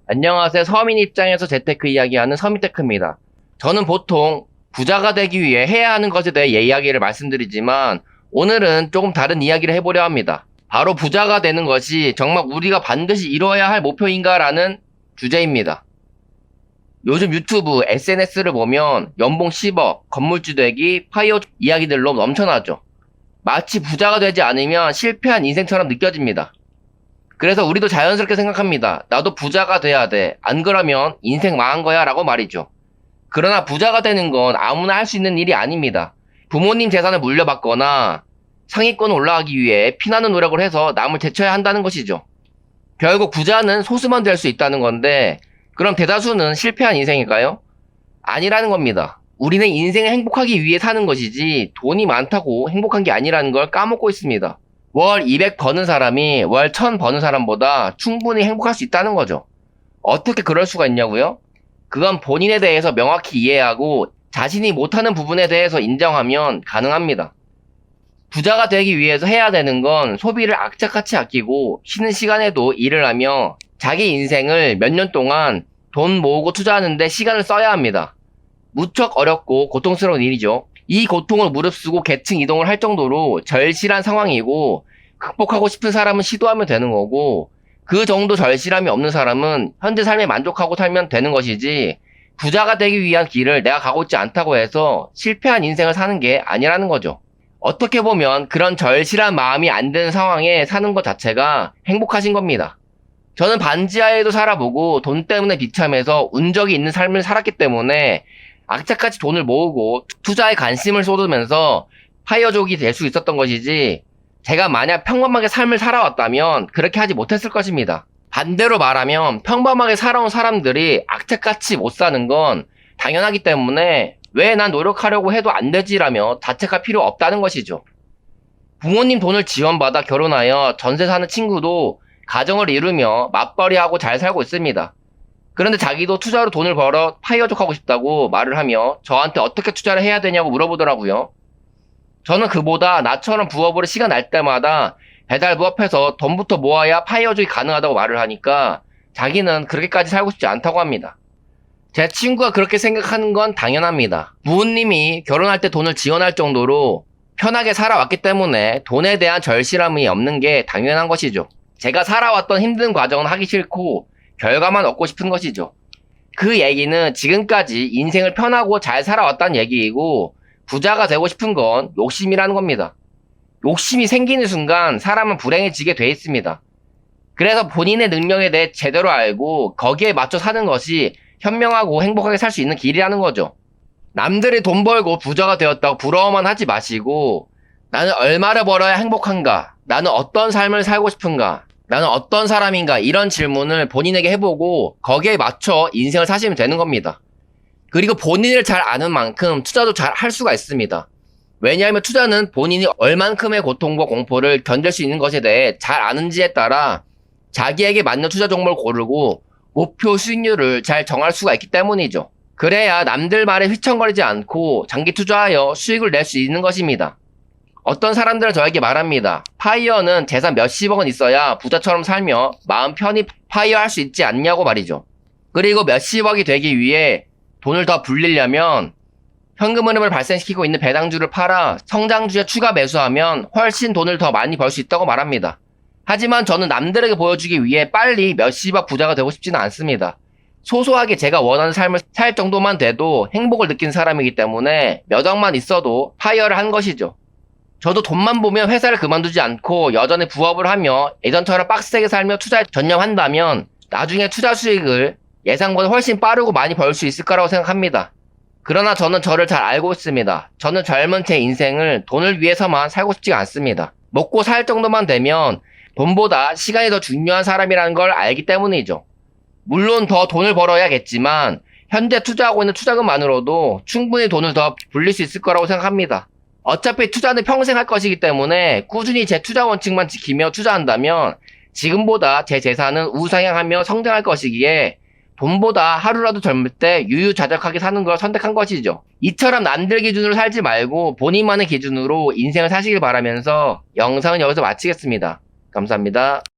안녕하세요. 서민 입장에서 재테크 이야기하는 서민테크입니다. 저는 보통 부자가 되기 위해 해야 하는 것에 대해 이야기를 말씀드리지만 오늘은 조금 다른 이야기를 해보려 합니다. 바로 부자가 되는 것이 정말 우리가 반드시 이뤄야 할 목표인가라는 주제입니다. 요즘 유튜브, SNS를 보면 연봉 10억, 건물주 되기, 파이어 이야기들로 넘쳐나죠. 마치 부자가 되지 않으면 실패한 인생처럼 느껴집니다. 그래서 우리도 자연스럽게 생각합니다. 나도 부자가 돼야 돼. 안 그러면 인생 망한 거야 라고 말이죠. 그러나 부자가 되는 건 아무나 할 수 있는 일이 아닙니다. 부모님 재산을 물려받거나 상위권 올라가기 위해 피나는 노력을 해서 남을 제쳐야 한다는 것이죠. 결국 부자는 소수만 될 수 있다는 건데 그럼 대다수는 실패한 인생일까요? 아니라는 겁니다. 우리는 인생을 행복하기 위해 사는 것이지 돈이 많다고 행복한 게 아니라는 걸 까먹고 있습니다. 월 200 버는 사람이 월 1000 버는 사람보다 충분히 행복할 수 있다는 거죠. 어떻게 그럴 수가 있냐고요? 그건 본인에 대해서 명확히 이해하고 자신이 못하는 부분에 대해서 인정하면 가능합니다. 부자가 되기 위해서 해야 되는 건 소비를 악착같이 아끼고 쉬는 시간에도 일을 하며 자기 인생을 몇 년 동안 돈 모으고 투자하는데 시간을 써야 합니다. 무척 어렵고 고통스러운 일이죠. 이 고통을 무릅쓰고 계층 이동을 할 정도로 절실한 상황이고 극복하고 싶은 사람은 시도하면 되는 거고 그 정도 절실함이 없는 사람은 현재 삶에 만족하고 살면 되는 것이지 부자가 되기 위한 길을 내가 가고 있지 않다고 해서 실패한 인생을 사는 게 아니라는 거죠. 어떻게 보면 그런 절실한 마음이 안 드는 상황에 사는 것 자체가 행복하신 겁니다. 저는 반지하에도 살아보고 돈 때문에 비참해서 운적이 있는 삶을 살았기 때문에 악착같이 돈을 모으고 투자에 관심을 쏟으면서 파이어족이 될 수 있었던 것이지 제가 만약 평범하게 삶을 살아왔다면 그렇게 하지 못했을 것입니다. 반대로 말하면 평범하게 살아온 사람들이 악착같이 못 사는 건 당연하기 때문에 왜 난 노력하려고 해도 안 되지라며 자책할 필요 없다는 것이죠. 부모님 돈을 지원받아 결혼하여 전세 사는 친구도 가정을 이루며 맞벌이하고 잘 살고 있습니다. 그런데 자기도 투자로 돈을 벌어 파이어족 하고 싶다고 말을 하며 저한테 어떻게 투자를 해야 되냐고 물어보더라고요. 저는 그보다 나처럼 부업으로 시간 날 때마다 배달 부업해서 돈부터 모아야 파이어족이 가능하다고 말을 하니까 자기는 그렇게까지 살고 싶지 않다고 합니다. 제 친구가 그렇게 생각하는 건 당연합니다. 부모님이 결혼할 때 돈을 지원할 정도로 편하게 살아왔기 때문에 돈에 대한 절실함이 없는 게 당연한 것이죠. 제가 살아왔던 힘든 과정은 하기 싫고 결과만 얻고 싶은 것이죠. 그 얘기는 지금까지 인생을 편하고 잘 살아왔다는 얘기이고 부자가 되고 싶은 건 욕심이라는 겁니다. 욕심이 생기는 순간 사람은 불행해지게 돼 있습니다. 그래서 본인의 능력에 대해 제대로 알고 거기에 맞춰 사는 것이 현명하고 행복하게 살 수 있는 길이라는 거죠. 남들이 돈 벌고 부자가 되었다고 부러워만 하지 마시고 나는 얼마를 벌어야 행복한가? 나는 어떤 삶을 살고 싶은가? 나는 어떤 사람인가? 이런 질문을 본인에게 해보고 거기에 맞춰 인생을 사시면 되는 겁니다. 그리고 본인을 잘 아는 만큼 투자도 잘 할 수가 있습니다. 왜냐하면 투자는 본인이 얼만큼의 고통과 공포를 견딜 수 있는 것에 대해 잘 아는지에 따라 자기에게 맞는 투자 종목을 고르고 목표 수익률을 잘 정할 수가 있기 때문이죠. 그래야 남들 말에 휘청거리지 않고 장기 투자하여 수익을 낼 수 있는 것입니다. 어떤 사람들은 저에게 말합니다. 파이어는 재산 몇십억은 있어야 부자처럼 살며 마음 편히 파이어 할 수 있지 않냐고 말이죠. 그리고 몇십억이 되기 위해 돈을 더 불리려면 현금 흐름을 발생시키고 있는 배당주를 팔아 성장주에 추가 매수하면 훨씬 돈을 더 많이 벌 수 있다고 말합니다. 하지만 저는 남들에게 보여주기 위해 빨리 몇십억 부자가 되고 싶지는 않습니다. 소소하게 제가 원하는 삶을 살 정도만 돼도 행복을 느끼는 사람이기 때문에 몇 억만 있어도 파이어를 한 것이죠. 저도 돈만 보면 회사를 그만두지 않고 여전히 부업을 하며 예전처럼 빡세게 살며 투자에 전념한다면 나중에 투자 수익을 예상보다 훨씬 빠르고 많이 벌 수 있을 거라고 생각합니다. 그러나 저는 저를 잘 알고 있습니다. 저는 젊은 제 인생을 돈을 위해서만 살고 싶지 않습니다. 먹고 살 정도만 되면 돈보다 시간이 더 중요한 사람이라는 걸 알기 때문이죠. 물론 더 돈을 벌어야겠지만 현재 투자하고 있는 투자금만으로도 충분히 돈을 더 불릴 수 있을 거라고 생각합니다. 어차피 투자는 평생 할 것이기 때문에 꾸준히 제 투자 원칙만 지키며 투자한다면 지금보다 제 재산은 우상향하며 성장할 것이기에 돈보다 하루라도 젊을 때 유유자적하게 사는 걸 선택한 것이죠. 이처럼 남들 기준으로 살지 말고 본인만의 기준으로 인생을 사시길 바라면서 영상은 여기서 마치겠습니다. 감사합니다.